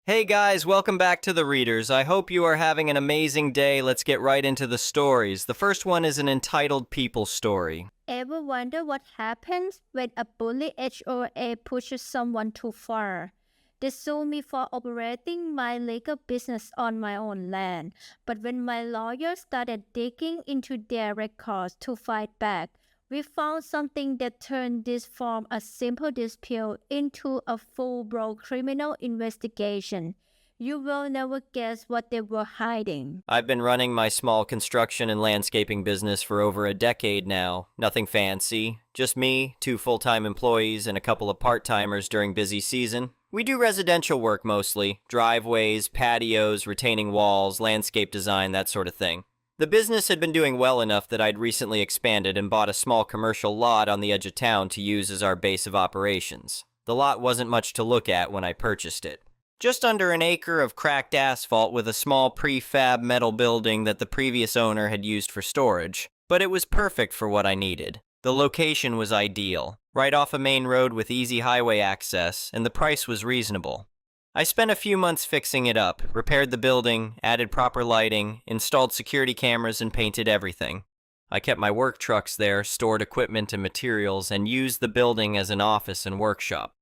Hey guys, welcome back to The Readers. I hope you are having an amazing day. Let's get right into the stories. The first one is an entitled People story. Ever wonder what happens when a bully HOA pushes someone too far? They sue me for operating my legal business on my own land, but when my lawyer started digging into their records to fight back, we found something that turned this from a simple dispute into a full-blown criminal investigation. You will never guess what they were hiding. I've been running my small construction and landscaping business for over a decade now. Nothing fancy. Just me, 2 full-time employees, and a couple of part-timers during busy season. We do residential work mostly. Driveways, patios, retaining walls, landscape design, that sort of thing. The business had been doing well enough that I'd recently expanded and bought a small commercial lot on the edge of town to use as our base of operations. The lot wasn't much to look at when I purchased it. Just under an acre of cracked asphalt with a small prefab metal building that the previous owner had used for storage, but it was perfect for what I needed. The location was ideal, right off a main road with easy highway access, and the price was reasonable. I spent a few months fixing it up, repaired the building, added proper lighting, installed security cameras, and painted everything. I kept my work trucks there, stored equipment and materials, and used the building as an office and workshop.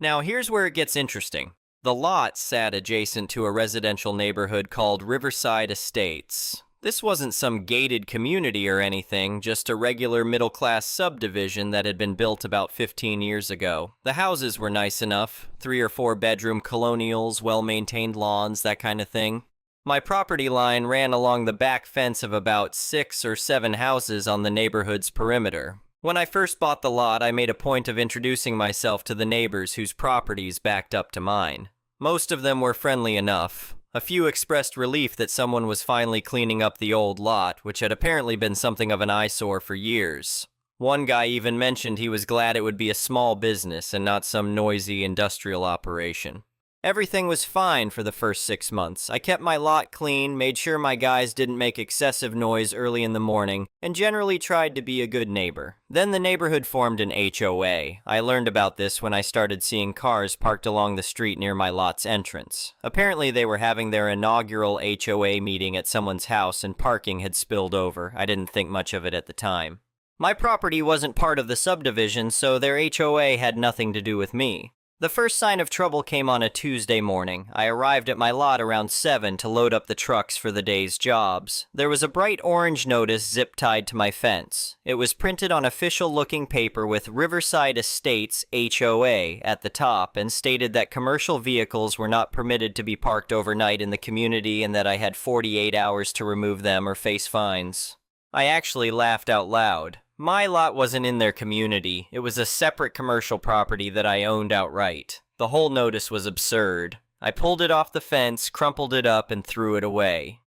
Now here's where it gets interesting. The lot sat adjacent to a residential neighborhood called Riverside Estates. This wasn't some gated community or anything, just a regular middle-class subdivision that had been built about 15 years ago. The houses were nice enough, 3 or 4 bedroom colonials, well-maintained lawns, that kind of thing. My property line ran along the back fence of about 6 or 7 houses on the neighborhood's perimeter. When I first bought the lot, I made a point of introducing myself to the neighbors whose properties backed up to mine. Most of them were friendly enough. A few expressed relief that someone was finally cleaning up the old lot, which had apparently been something of an eyesore for years. One guy even mentioned he was glad it would be a small business and not some noisy industrial operation. Everything was fine for the first 6 months. I kept my lot clean, made sure my guys didn't make excessive noise early in the morning, and generally tried to be a good neighbor. Then the neighborhood formed an HOA. I learned about this when I started seeing cars parked along the street near my lot's entrance. Apparently they were having their inaugural HOA meeting at someone's house and parking had spilled over. I didn't think much of it at the time. My property wasn't part of the subdivision, so their HOA had nothing to do with me. The first sign of trouble came on a Tuesday morning. I arrived at my lot around 7 to load up the trucks for the day's jobs. There was a bright orange notice zip-tied to my fence. It was printed on official-looking paper with Riverside Estates HOA at the top and stated that commercial vehicles were not permitted to be parked overnight in the community and that I had 48 hours to remove them or face fines. I actually laughed out loud. My lot wasn't in their community. It was a separate commercial property that I owned outright. The whole notice was absurd. I pulled it off the fence, crumpled it up, and threw it away.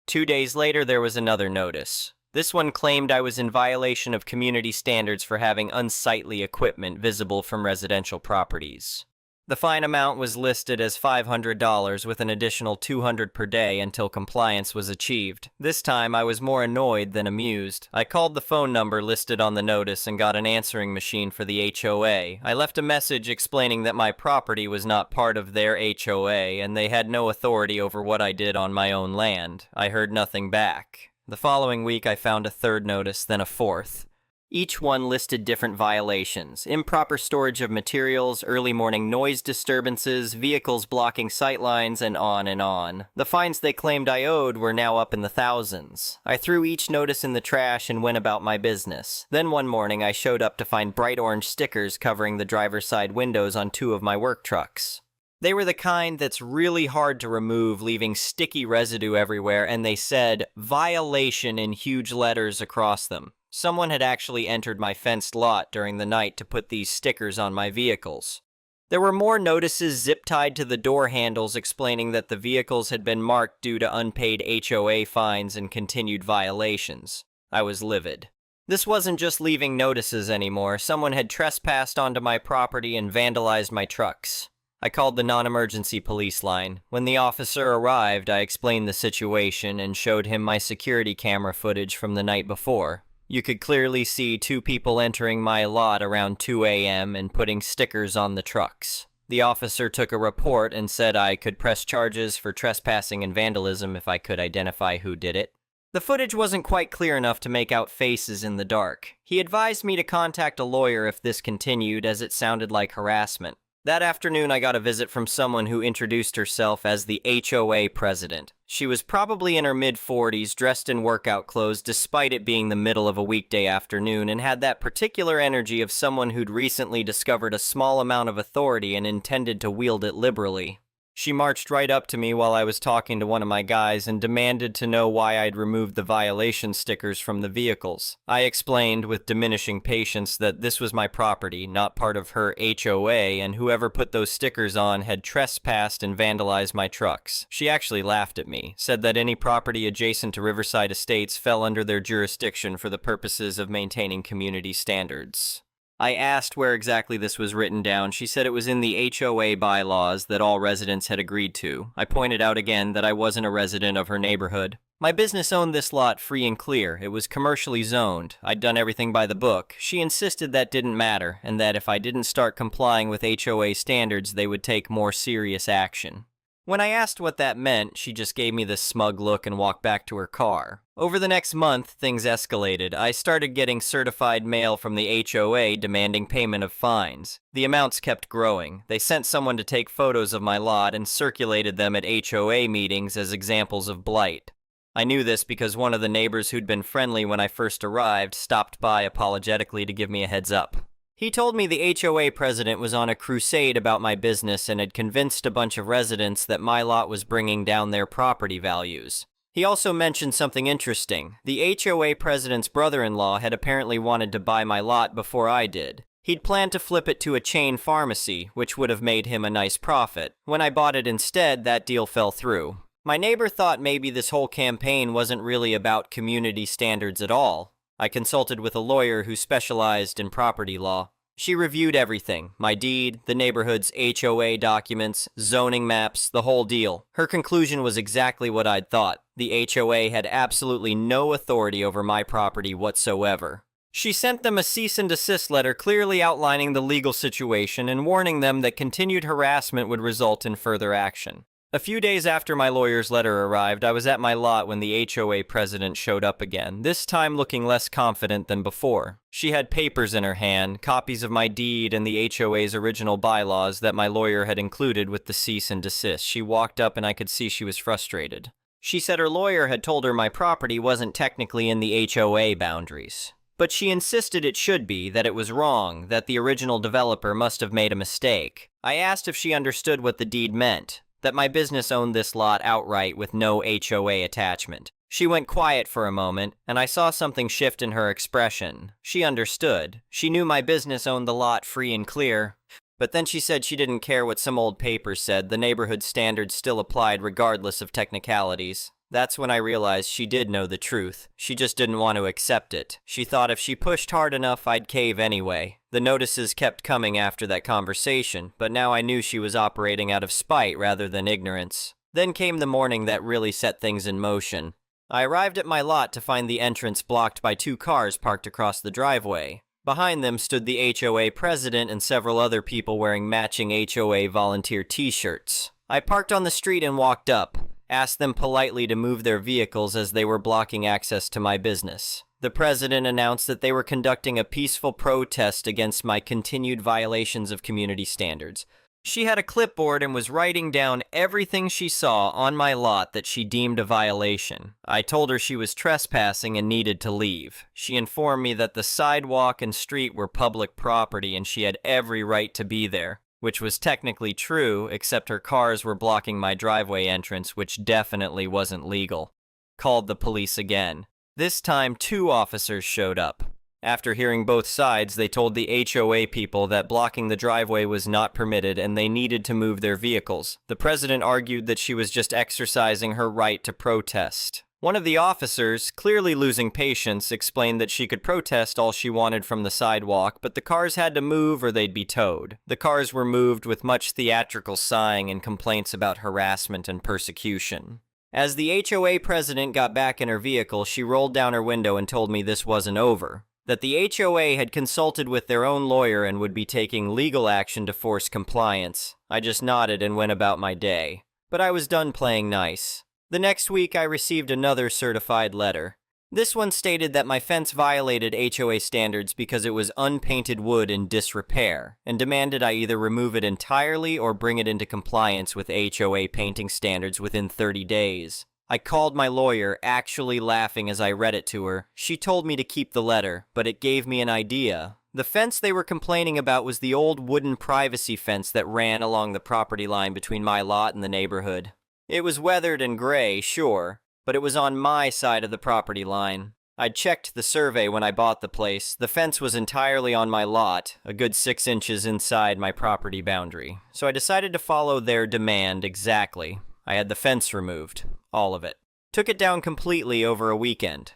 2 days later, there was another notice. This one claimed I was in violation of community standards for having unsightly equipment visible from residential properties. The fine amount was listed as $500 with an additional $200 per day until compliance was achieved. This time I was more annoyed than amused. I called the phone number listed on the notice and got an answering machine for the HOA. I left a message explaining that my property was not part of their HOA and they had no authority over what I did on my own land. I heard nothing back. The following week I found a third notice, then a fourth. Each one listed different violations: improper storage of materials, early morning noise disturbances, vehicles blocking sightlines, and on and on. The fines they claimed I owed were now up in the thousands. I threw each notice in the trash and went about my business. Then one morning I showed up to find bright orange stickers covering the driver's side windows on 2 of my work trucks. They were the kind that's really hard to remove, leaving sticky residue everywhere, and they said, "Violation" in huge letters across them. Someone had actually entered my fenced lot during the night to put these stickers on my vehicles. There were more notices zip-tied to the door handles explaining that the vehicles had been marked due to unpaid HOA fines and continued violations. I was livid. This wasn't just leaving notices anymore. Someone had trespassed onto my property and vandalized my trucks. I called the non-emergency police line. When the officer arrived, I explained the situation and showed him my security camera footage from the night before. You could clearly see 2 people entering my lot around 2 a.m. and putting stickers on the trucks. The officer took a report and said I could press charges for trespassing and vandalism if I could identify who did it. The footage wasn't quite clear enough to make out faces in the dark. He advised me to contact a lawyer if this continued, as it sounded like harassment. That afternoon, I got a visit from someone who introduced herself as the HOA president. She was probably in her mid-40s, dressed in workout clothes despite it being the middle of a weekday afternoon, and had that particular energy of someone who'd recently discovered a small amount of authority and intended to wield it liberally. She marched right up to me while I was talking to one of my guys and demanded to know why I'd removed the violation stickers from the vehicles. I explained with diminishing patience that this was my property, not part of her HOA, and whoever put those stickers on had trespassed and vandalized my trucks. She actually laughed at me, said that any property adjacent to Riverside Estates fell under their jurisdiction for the purposes of maintaining community standards. I asked where exactly this was written down. She said it was in the HOA bylaws that all residents had agreed to. I pointed out again that I wasn't a resident of her neighborhood. My business owned this lot free and clear. It was commercially zoned. I'd done everything by the book. She insisted that didn't matter, and that if I didn't start complying with HOA standards, they would take more serious action. When I asked what that meant, she just gave me this smug look and walked back to her car. Over the next month, things escalated. I started getting certified mail from the HOA demanding payment of fines. The amounts kept growing. They sent someone to take photos of my lot and circulated them at HOA meetings as examples of blight. I knew this because one of the neighbors who'd been friendly when I first arrived stopped by apologetically to give me a heads up. He told me the HOA president was on a crusade about my business and had convinced a bunch of residents that my lot was bringing down their property values. He also mentioned something interesting. The HOA president's brother-in-law had apparently wanted to buy my lot before I did. He'd planned to flip it to a chain pharmacy, which would have made him a nice profit. When I bought it instead, that deal fell through. My neighbor thought maybe this whole campaign wasn't really about community standards at all. I consulted with a lawyer who specialized in property law. She reviewed everything, my deed, the neighborhood's HOA documents, zoning maps, the whole deal. Her conclusion was exactly what I'd thought. The HOA had absolutely no authority over my property whatsoever. She sent them a cease and desist letter clearly outlining the legal situation and warning them that continued harassment would result in further action. A few days after my lawyer's letter arrived, I was at my lot when the HOA president showed up again, this time looking less confident than before. She had papers in her hand, copies of my deed and the HOA's original bylaws that my lawyer had included with the cease and desist. She walked up and I could see she was frustrated. She said her lawyer had told her my property wasn't technically in the HOA boundaries. But she insisted it should be, that it was wrong, that the original developer must have made a mistake. I asked if she understood what the deed meant. That my business owned this lot outright with no HOA attachment. She went quiet for a moment, and I saw something shift in her expression. She understood. She knew my business owned the lot free and clear. But then she said she didn't care what some old papers said. The neighborhood standards still applied regardless of technicalities. That's when I realized she did know the truth. She just didn't want to accept it. She thought if she pushed hard enough, I'd cave anyway. The notices kept coming after that conversation, but now I knew she was operating out of spite rather than ignorance. Then came the morning that really set things in motion. I arrived at my lot to find the entrance blocked by 2 cars parked across the driveway. Behind them stood the HOA president and several other people wearing matching HOA volunteer t-shirts. I parked on the street and walked up. Asked them politely to move their vehicles as they were blocking access to my business. The president announced that they were conducting a peaceful protest against my continued violations of community standards. She had a clipboard and was writing down everything she saw on my lot that she deemed a violation. I told her she was trespassing and needed to leave. She informed me that the sidewalk and street were public property and she had every right to be there. Which was technically true, except her cars were blocking my driveway entrance, which definitely wasn't legal. Called the police again. This time, 2 officers showed up. After hearing both sides, they told the HOA people that blocking the driveway was not permitted and they needed to move their vehicles. The president argued that she was just exercising her right to protest. One of the officers, clearly losing patience, explained that she could protest all she wanted from the sidewalk, but the cars had to move or they'd be towed. The cars were moved with much theatrical sighing and complaints about harassment and persecution. As the HOA president got back in her vehicle, she rolled down her window and told me this wasn't over. that the HOA had consulted with their own lawyer and would be taking legal action to force compliance. I just nodded and went about my day. But I was done playing nice. The next week I received another certified letter. This one stated that my fence violated HOA standards because it was unpainted wood in disrepair, and demanded I either remove it entirely or bring it into compliance with HOA painting standards within 30 days. I called my lawyer, actually laughing as I read it to her. She told me to keep the letter, but it gave me an idea. The fence they were complaining about was the old wooden privacy fence that ran along the property line between my lot and the neighborhood. It was weathered and gray, sure, but it was on my side of the property line. I'd checked the survey when I bought the place. The fence was entirely on my lot, a good 6 inches inside my property boundary. So I decided to follow their demand exactly. I had the fence removed. All of it. Took it down completely over a weekend.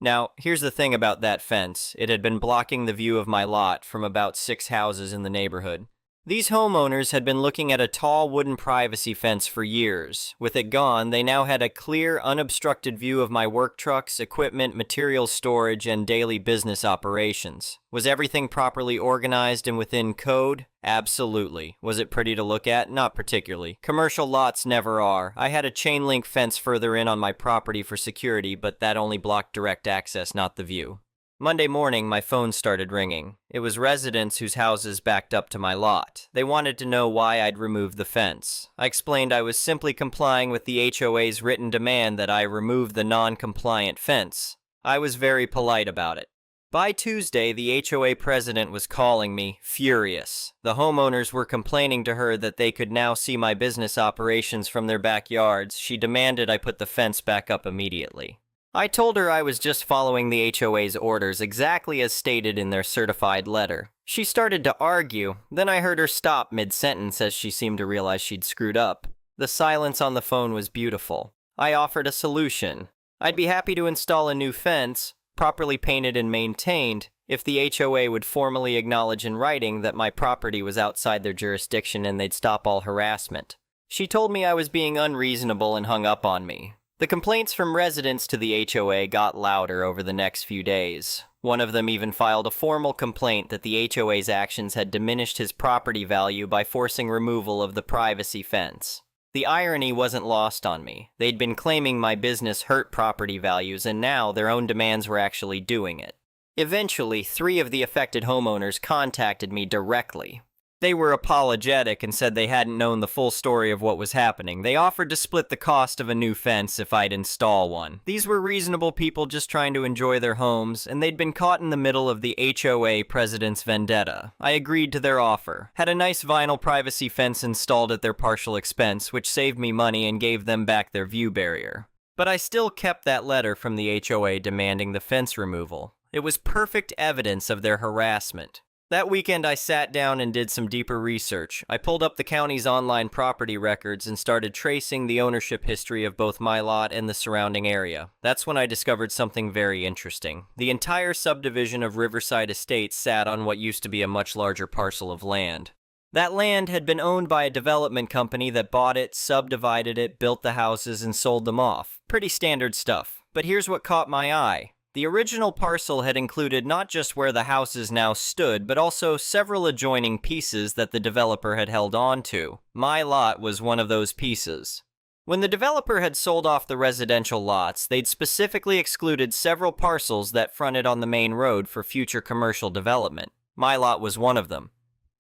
Now, here's the thing about that fence. It had been blocking the view of my lot from about 6 houses in the neighborhood. These homeowners had been looking at a tall wooden privacy fence for years. With it gone, they now had a clear, unobstructed view of my work trucks, equipment, materials storage, and daily business operations. Was everything properly organized and within code? Absolutely. Was it pretty to look at? Not particularly. Commercial lots never are. I had a chain link fence further in on my property for security, but that only blocked direct access, not the view. Monday morning, my phone started ringing. It was residents whose houses backed up to my lot. They wanted to know why I'd removed the fence. I explained I was simply complying with the HOA's written demand that I remove the non-compliant fence. I was very polite about it. By Tuesday, the HOA president was calling me, furious. The homeowners were complaining to her that they could now see my business operations from their backyards. She demanded I put the fence back up immediately. I told her I was just following the HOA's orders exactly as stated in their certified letter. She started to argue, then I heard her stop mid-sentence as she seemed to realize she'd screwed up. The silence on the phone was beautiful. I offered a solution. I'd be happy to install a new fence, properly painted and maintained, if the HOA would formally acknowledge in writing that my property was outside their jurisdiction and they'd stop all harassment. She told me I was being unreasonable and hung up on me. The complaints from residents to the HOA got louder over the next few days. One of them even filed a formal complaint that the HOA's actions had diminished his property value by forcing removal of the privacy fence. The irony wasn't lost on me. They'd been claiming my business hurt property values, and now their own demands were actually doing it. Eventually, 3 of the affected homeowners contacted me directly. They were apologetic and said they hadn't known the full story of what was happening. They offered to split the cost of a new fence if I'd install one. These were reasonable people just trying to enjoy their homes, and they'd been caught in the middle of the HOA president's vendetta. I agreed to their offer. Had a nice vinyl privacy fence installed at their partial expense, which saved me money and gave them back their view barrier. But I still kept that letter from the HOA demanding the fence removal. It was perfect evidence of their harassment. That weekend I sat down and did some deeper research. I pulled up the county's online property records and started tracing the ownership history of both my lot and the surrounding area. That's when I discovered something very interesting. The entire subdivision of Riverside Estates sat on what used to be a much larger parcel of land. That land had been owned by a development company that bought it, subdivided it, built the houses, and sold them off. Pretty standard stuff. But here's what caught my eye. The original parcel had included not just where the houses now stood, but also several adjoining pieces that the developer had held on to. My lot was one of those pieces. When the developer had sold off the residential lots, they'd specifically excluded several parcels that fronted on the main road for future commercial development. My lot was one of them.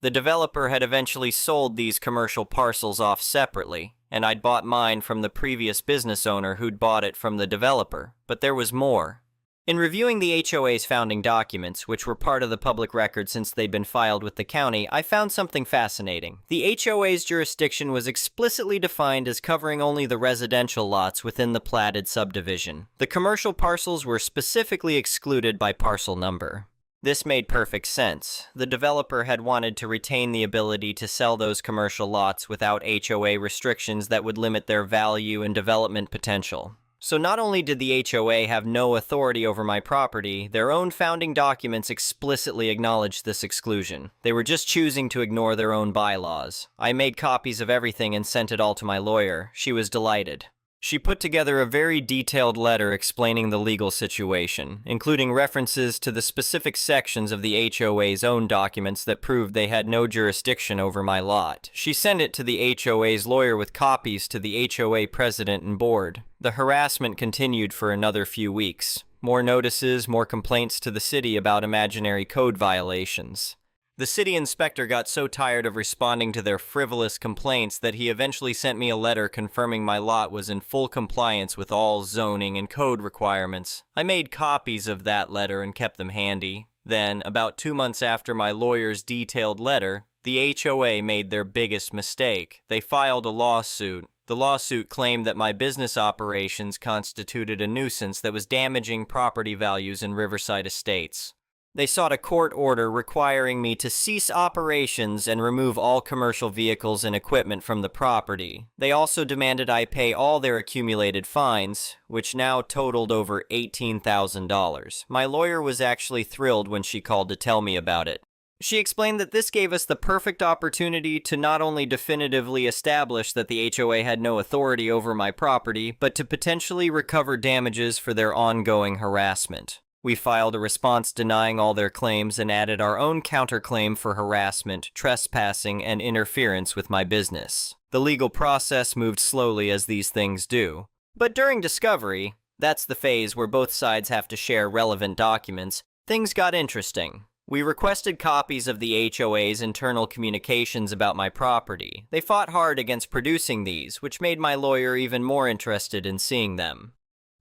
The developer had eventually sold these commercial parcels off separately, and I'd bought mine from the previous business owner who'd bought it from the developer. But there was more. In reviewing the HOA's founding documents, which were part of the public record since they'd been filed with the county, I found something fascinating. The HOA's jurisdiction was explicitly defined as covering only the residential lots within the platted subdivision. The commercial parcels were specifically excluded by parcel number. This made perfect sense. The developer had wanted to retain the ability to sell those commercial lots without HOA restrictions that would limit their value and development potential. So not only did the HOA have no authority over my property, their own founding documents explicitly acknowledged this exclusion. They were just choosing to ignore their own bylaws. I made copies of everything and sent it all to my lawyer. She was delighted. She put together a very detailed letter explaining the legal situation, including references to the specific sections of the HOA's own documents that proved they had no jurisdiction over my lot. She sent it to the HOA's lawyer with copies to the HOA president and board. The harassment continued for another few weeks. More notices, more complaints to the city about imaginary code violations. The city inspector got so tired of responding to their frivolous complaints that he eventually sent me a letter confirming my lot was in full compliance with all zoning and code requirements. I made copies of that letter and kept them handy. Then, about 2 months after my lawyer's detailed letter, the HOA made their biggest mistake. They filed a lawsuit. The lawsuit claimed that my business operations constituted a nuisance that was damaging property values in Riverside Estates. They sought a court order requiring me to cease operations and remove all commercial vehicles and equipment from the property. They also demanded I pay all their accumulated fines, which now totaled over $18,000. My lawyer was actually thrilled when she called to tell me about it. She explained that this gave us the perfect opportunity to not only definitively establish that the HOA had no authority over my property, but to potentially recover damages for their ongoing harassment. We filed a response denying all their claims and added our own counterclaim for harassment, trespassing, and interference with my business. The legal process moved slowly as these things do. But during discovery, that's the phase where both sides have to share relevant documents, things got interesting. We requested copies of the HOA's internal communications about my property. They fought hard against producing these, which made my lawyer even more interested in seeing them.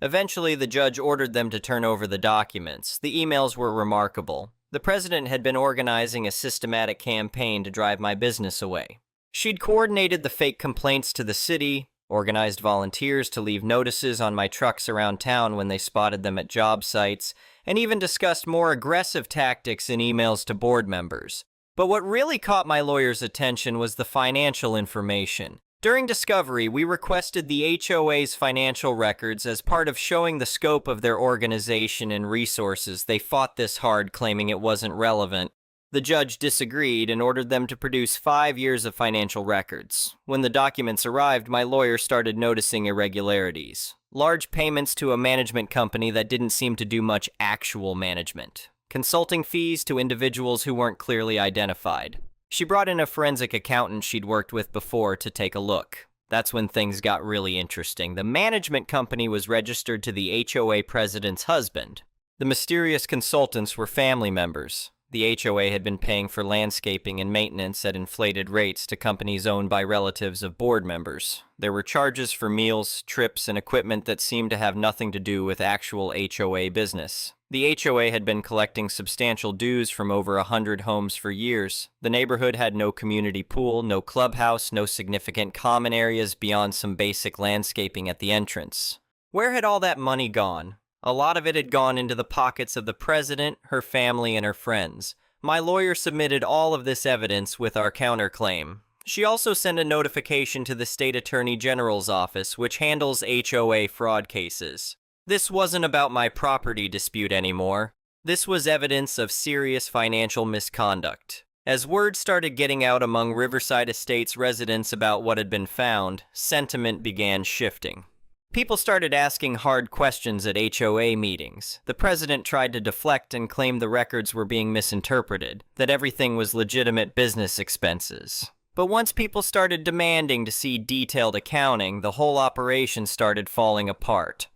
Eventually, the judge ordered them to turn over the documents. The emails were remarkable. The president had been organizing a systematic campaign to drive my business away. She'd coordinated the fake complaints to the city, organized volunteers to leave notices on my trucks around town when they spotted them at job sites, and even discussed more aggressive tactics in emails to board members. But what really caught my lawyer's attention was the financial information. During discovery, we requested the HOA's financial records as part of showing the scope of their organization and resources. They fought this hard, claiming it wasn't relevant. The judge disagreed and ordered them to produce 5 years of financial records. When the documents arrived, my lawyer started noticing irregularities. Large payments to a management company that didn't seem to do much actual management. Consulting fees to individuals who weren't clearly identified. She brought in a forensic accountant she'd worked with before to take a look. That's when things got really interesting. The management company was registered to the HOA president's husband. The mysterious consultants were family members. The HOA had been paying for landscaping and maintenance at inflated rates to companies owned by relatives of board members. There were charges for meals, trips, and equipment that seemed to have nothing to do with actual HOA business. The HOA had been collecting substantial dues from over 100 homes for years. The neighborhood had no community pool, no clubhouse, no significant common areas beyond some basic landscaping at the entrance. Where had all that money gone? A lot of it had gone into the pockets of the president, her family, and her friends. My lawyer submitted all of this evidence with our counterclaim. She also sent a notification to the state attorney general's office, which handles HOA fraud cases. This wasn't about my property dispute anymore. This was evidence of serious financial misconduct. As word started getting out among Riverside Estates residents about what had been found, sentiment began shifting. People started asking hard questions at HOA meetings. The president tried to deflect and claim the records were being misinterpreted, that everything was legitimate business expenses. But once people started demanding to see detailed accounting, the whole operation started falling apart.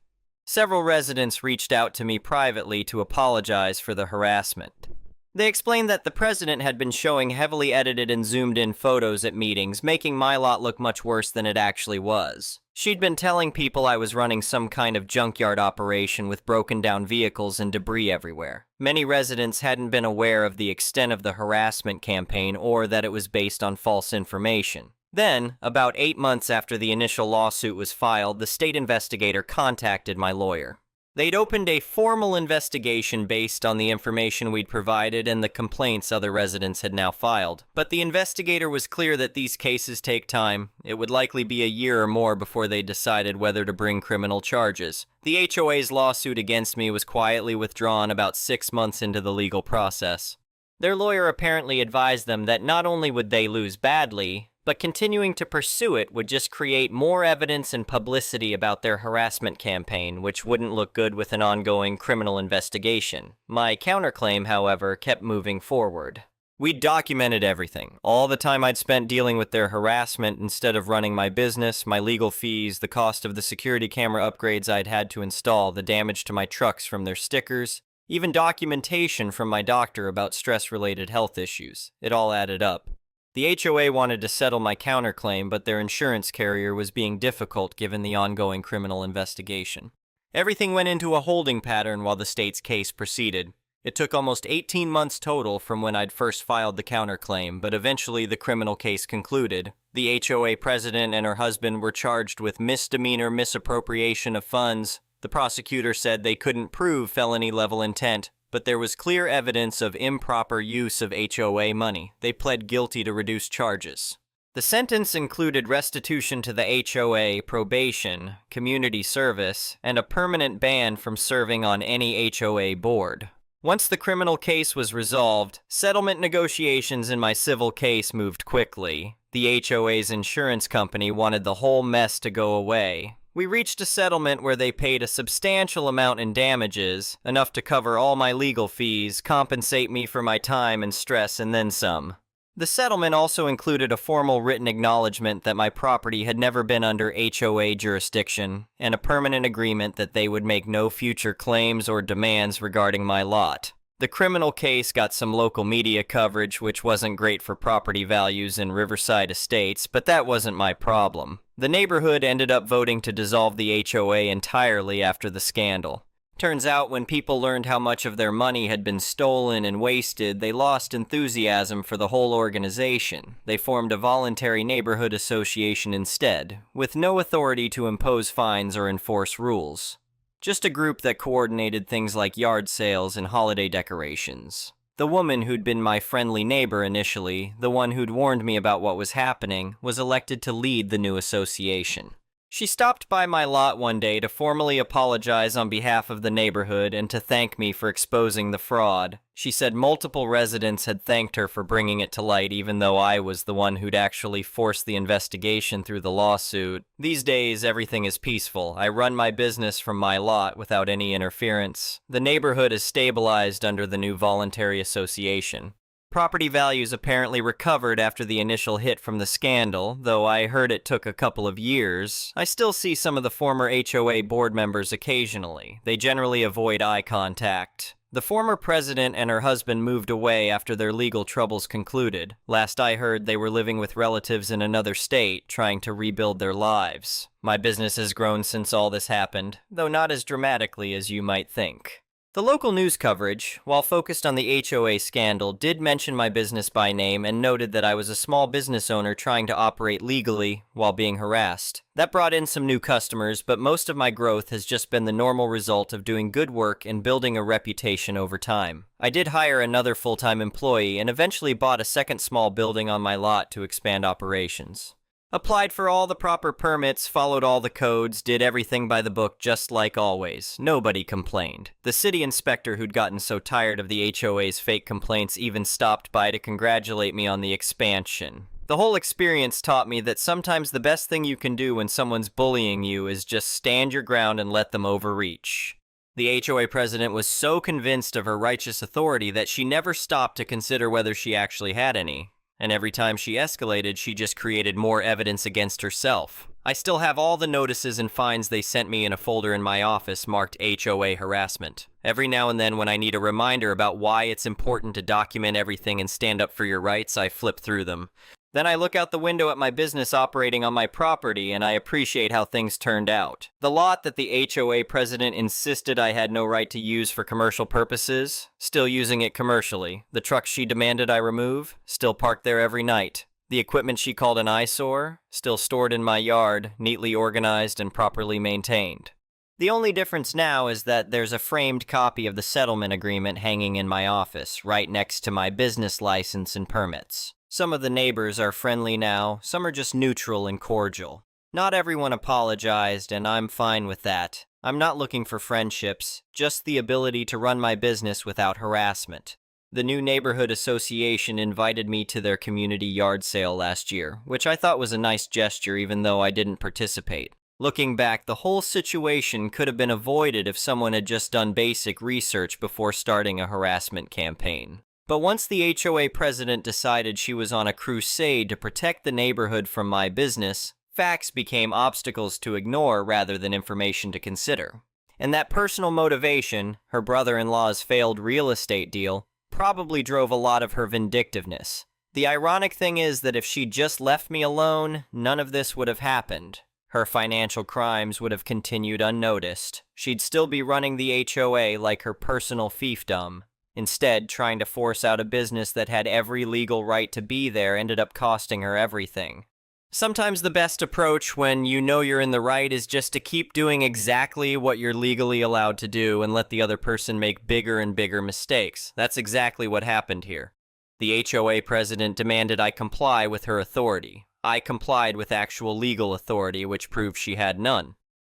Several residents reached out to me privately to apologize for the harassment. They explained that the president had been showing heavily edited and zoomed-in photos at meetings, making my lot look much worse than it actually was. She'd been telling people I was running some kind of junkyard operation with broken-down vehicles and debris everywhere. Many residents hadn't been aware of the extent of the harassment campaign or that it was based on false information. Then, about 8 months after the initial lawsuit was filed, the state investigator contacted my lawyer. They'd opened a formal investigation based on the information we'd provided and the complaints other residents had now filed. But the investigator was clear that these cases take time. It would likely be a year or more before they decided whether to bring criminal charges. The HOA's lawsuit against me was quietly withdrawn about 6 months into the legal process. Their lawyer apparently advised them that not only would they lose badly, but continuing to pursue it would just create more evidence and publicity about their harassment campaign, which wouldn't look good with an ongoing criminal investigation. My counterclaim, however, kept moving forward. We documented everything. All the time I'd spent dealing with their harassment instead of running my business, my legal fees, the cost of the security camera upgrades I'd had to install, the damage to my trucks from their stickers, even documentation from my doctor about stress-related health issues. It all added up. The HOA wanted to settle my counterclaim, but their insurance carrier was being difficult given the ongoing criminal investigation. Everything went into a holding pattern while the state's case proceeded. It took almost 18 months total from when I'd first filed the counterclaim, but eventually the criminal case concluded. The HOA president and her husband were charged with misdemeanor misappropriation of funds. The prosecutor said they couldn't prove felony-level intent, but there was clear evidence of improper use of HOA money. They pled guilty to reduced charges. The sentence included restitution to the HOA, probation, community service, and a permanent ban from serving on any HOA board. Once the criminal case was resolved, settlement negotiations in my civil case moved quickly. The HOA's insurance company wanted the whole mess to go away. We reached a settlement where they paid a substantial amount in damages, enough to cover all my legal fees, compensate me for my time and stress, and then some. The settlement also included a formal written acknowledgement that my property had never been under HOA jurisdiction, and a permanent agreement that they would make no future claims or demands regarding my lot. The criminal case got some local media coverage, which wasn't great for property values in Riverside Estates, but that wasn't my problem. The neighborhood ended up voting to dissolve the HOA entirely after the scandal. Turns out when people learned how much of their money had been stolen and wasted, they lost enthusiasm for the whole organization. They formed a voluntary neighborhood association instead, with no authority to impose fines or enforce rules. Just a group that coordinated things like yard sales and holiday decorations. The woman who'd been my friendly neighbor initially, the one who'd warned me about what was happening, was elected to lead the new association. She stopped by my lot one day to formally apologize on behalf of the neighborhood and to thank me for exposing the fraud. She said multiple residents had thanked her for bringing it to light, even though I was the one who'd actually forced the investigation through the lawsuit. These days, everything is peaceful. I run my business from my lot without any interference. The neighborhood is stabilized under the new voluntary association. Property values apparently recovered after the initial hit from the scandal, though I heard it took a couple of years. I still see some of the former HOA board members occasionally. They generally avoid eye contact. The former president and her husband moved away after their legal troubles concluded. Last I heard, they were living with relatives in another state, trying to rebuild their lives. My business has grown since all this happened, though not as dramatically as you might think. The local news coverage, while focused on the HOA scandal, did mention my business by name and noted that I was a small business owner trying to operate legally while being harassed. That brought in some new customers, but most of my growth has just been the normal result of doing good work and building a reputation over time. I did hire another full-time employee and eventually bought a second small building on my lot to expand operations. Applied for all the proper permits, followed all the codes, did everything by the book just like always. Nobody complained. The city inspector who'd gotten so tired of the HOA's fake complaints even stopped by to congratulate me on the expansion. The whole experience taught me that sometimes the best thing you can do when someone's bullying you is just stand your ground and let them overreach. The HOA president was so convinced of her righteous authority that she never stopped to consider whether she actually had any. And every time she escalated, she just created more evidence against herself. I still have all the notices and fines they sent me in a folder in my office marked HOA harassment. Every now and then when I need a reminder about why it's important to document everything and stand up for your rights, I flip through them. Then I look out the window at my business operating on my property and I appreciate how things turned out. The lot that the HOA president insisted I had no right to use for commercial purposes, still using it commercially. The trucks she demanded I remove, still parked there every night. The equipment she called an eyesore, still stored in my yard, neatly organized and properly maintained. The only difference now is that there's a framed copy of the settlement agreement hanging in my office, right next to my business license and permits. Some of the neighbors are friendly now, some are just neutral and cordial. Not everyone apologized, and I'm fine with that. I'm not looking for friendships, just the ability to run my business without harassment. The new neighborhood association invited me to their community yard sale last year, which I thought was a nice gesture even though I didn't participate. Looking back, the whole situation could have been avoided if someone had just done basic research before starting a harassment campaign. But once the HOA president decided she was on a crusade to protect the neighborhood from my business, facts became obstacles to ignore rather than information to consider. And that personal motivation, her brother-in-law's failed real estate deal, probably drove a lot of her vindictiveness. The ironic thing is that if she'd just left me alone, none of this would have happened. Her financial crimes would have continued unnoticed. She'd still be running the HOA like her personal fiefdom. Instead, trying to force out a business that had every legal right to be there ended up costing her everything. Sometimes the best approach when you know you're in the right is just to keep doing exactly what you're legally allowed to do and let the other person make bigger and bigger mistakes. That's exactly what happened here. The HOA president demanded I comply with her authority. I complied with actual legal authority, which proved she had none.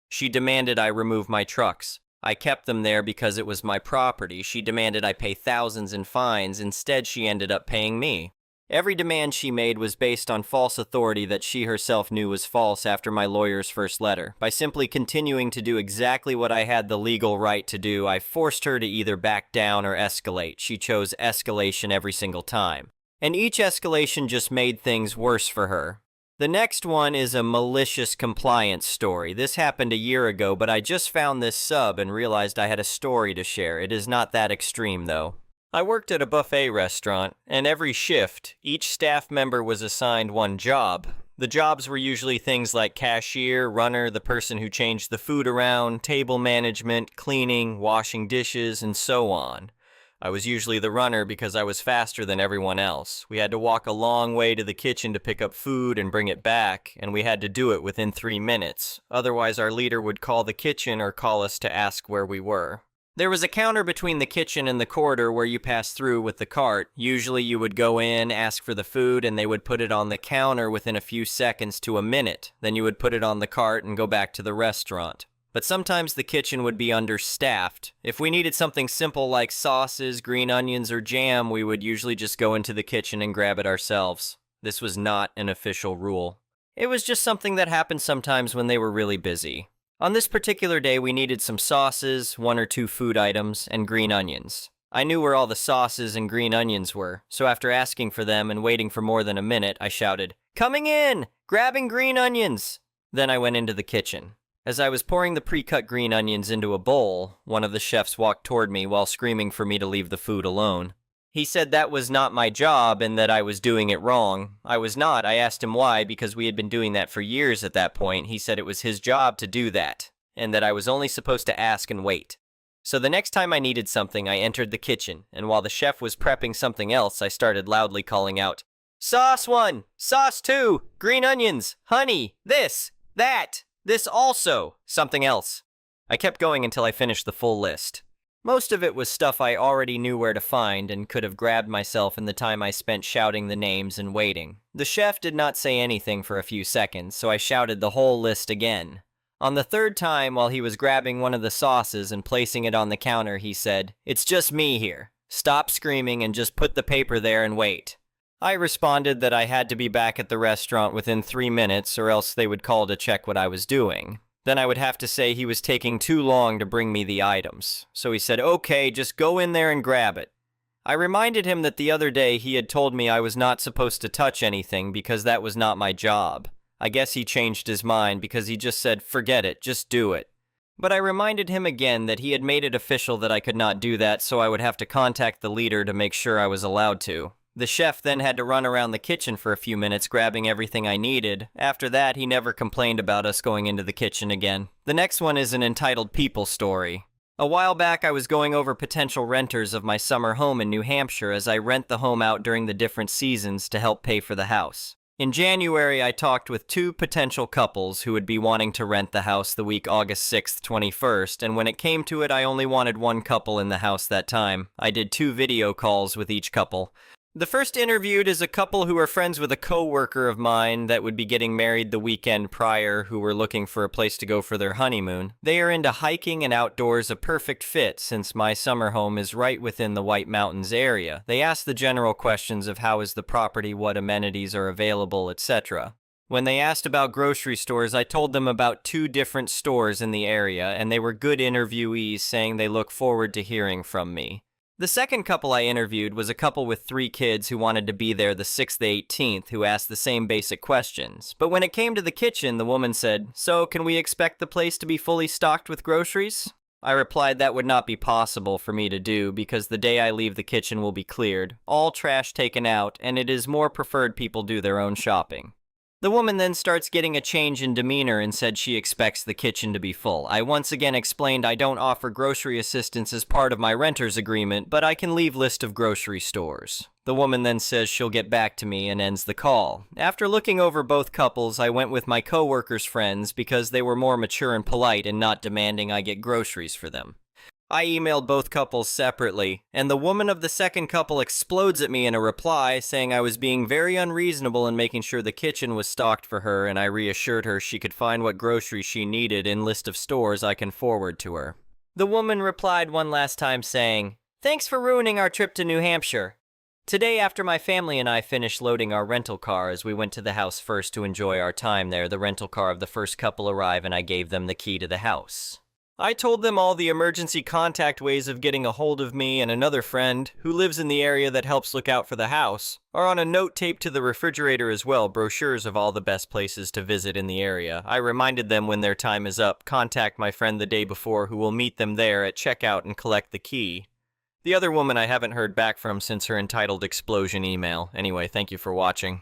She demanded I remove my trucks. I kept them there because it was my property. She demanded I pay thousands in fines. Instead, she ended up paying me. Every demand she made was based on false authority that she herself knew was false after my lawyer's first letter. By simply continuing to do exactly what I had the legal right to do, I forced her to either back down or escalate. She chose escalation every single time. And each escalation just made things worse for her. The next one is a malicious compliance story. This happened a year ago, but I just found this sub and realized I had a story to share. It is not that extreme, though. I worked at a buffet restaurant, and every shift, each staff member was assigned one job. The jobs were usually things like cashier, runner, the person who changed the food around, table management, cleaning, washing dishes, and so on. I was usually the runner because I was faster than everyone else. We had to walk a long way to the kitchen to pick up food and bring it back, and we had to do it within 3 minutes. Otherwise, our leader would call the kitchen or call us to ask where we were. There was a counter between the kitchen and the corridor where you passed through with the cart. Usually you would go in, ask for the food, and they would put it on the counter within a few seconds to a minute. Then you would put it on the cart and go back to the restaurant. But sometimes the kitchen would be understaffed. If we needed something simple like sauces, green onions, or jam, we would usually just go into the kitchen and grab it ourselves. This was not an official rule. It was just something that happened sometimes when they were really busy. On this particular day, we needed some sauces, 1 or 2 food items, and green onions. I knew where all the sauces and green onions were, so after asking for them and waiting for more than a minute, I shouted, "Coming in! Grabbing green onions!" Then I went into the kitchen. As I was pouring the pre-cut green onions into a bowl, one of the chefs walked toward me while screaming for me to leave the food alone. He said that was not my job and that I was doing it wrong. I was not. I asked him why, because we had been doing that for years at that point. He said it was his job to do that, and that I was only supposed to ask and wait. So the next time I needed something, I entered the kitchen, and while the chef was prepping something else, I started loudly calling out, "Sauce 1! Sauce 2! Green onions! Honey! This! That! This also! Something else!" I kept going until I finished the full list. Most of it was stuff I already knew where to find and could have grabbed myself in the time I spent shouting the names and waiting. The chef did not say anything for a few seconds, so I shouted the whole list again. On the third time, while he was grabbing one of the sauces and placing it on the counter, he said, "It's just me here. Stop screaming and just put the paper there and wait." I responded that I had to be back at the restaurant within 3 minutes or else they would call to check what I was doing. Then I would have to say he was taking too long to bring me the items. So he said, "Okay, just go in there and grab it." I reminded him that the other day he had told me I was not supposed to touch anything because that was not my job. I guess he changed his mind because he just said, "Forget it, just do it." But I reminded him again that he had made it official that I could not do that, so I would have to contact the leader to make sure I was allowed to. The chef then had to run around the kitchen for a few minutes grabbing everything I needed. After that, he never complained about us going into the kitchen again. The next one is an entitled people story. A while back, I was going over potential renters of my summer home in New Hampshire as I rent the home out during the different seasons to help pay for the house. In January, I talked with 2 potential couples who would be wanting to rent the house the week August 6th, 21st, and when it came to it, I only wanted 1 couple in the house that time. I did 2 video calls with each couple. The first interviewed is a couple who are friends with a co-worker of mine that would be getting married the weekend prior, who were looking for a place to go for their honeymoon. They are into hiking and outdoors, a perfect fit since my summer home is right within the White Mountains area. They asked the general questions of how is the property, what amenities are available, etc. When they asked about grocery stores, I told them about 2 different stores in the area, and they were good interviewees, saying they look forward to hearing from me. The second couple I interviewed was a couple with 3 kids who wanted to be there the 6th to 18th, who asked the same basic questions. But when it came to the kitchen, the woman said, "So, can we expect the place to be fully stocked with groceries?" I replied that would not be possible for me to do because the day I leave the kitchen will be cleared, all trash taken out, and it is more preferred people do their own shopping. The woman then starts getting a change in demeanor and said she expects the kitchen to be full. I once again explained I don't offer grocery assistance as part of my renter's agreement, but I can leave list of grocery stores. The woman then says she'll get back to me and ends the call. After looking over both couples, I went with my co-workers' friends because they were more mature and polite and not demanding I get groceries for them. I emailed both couples separately, and the woman of the second couple explodes at me in a reply saying I was being very unreasonable in making sure the kitchen was stocked for her, and I reassured her she could find what groceries she needed in list of stores I can forward to her. The woman replied one last time saying, "Thanks for ruining our trip to New Hampshire." Today, after my family and I finished loading our rental car as we went to the house first to enjoy our time there, the rental car of the first couple arrived and I gave them the key to the house. I told them all the emergency contact ways of getting a hold of me, and another friend, who lives in the area that helps look out for the house, are on a note taped to the refrigerator as well, brochures of all the best places to visit in the area. I reminded them when their time is up, contact my friend the day before who will meet them there at checkout and collect the key. The other woman I haven't heard back from since her entitled explosion email. Anyway, thank you for watching.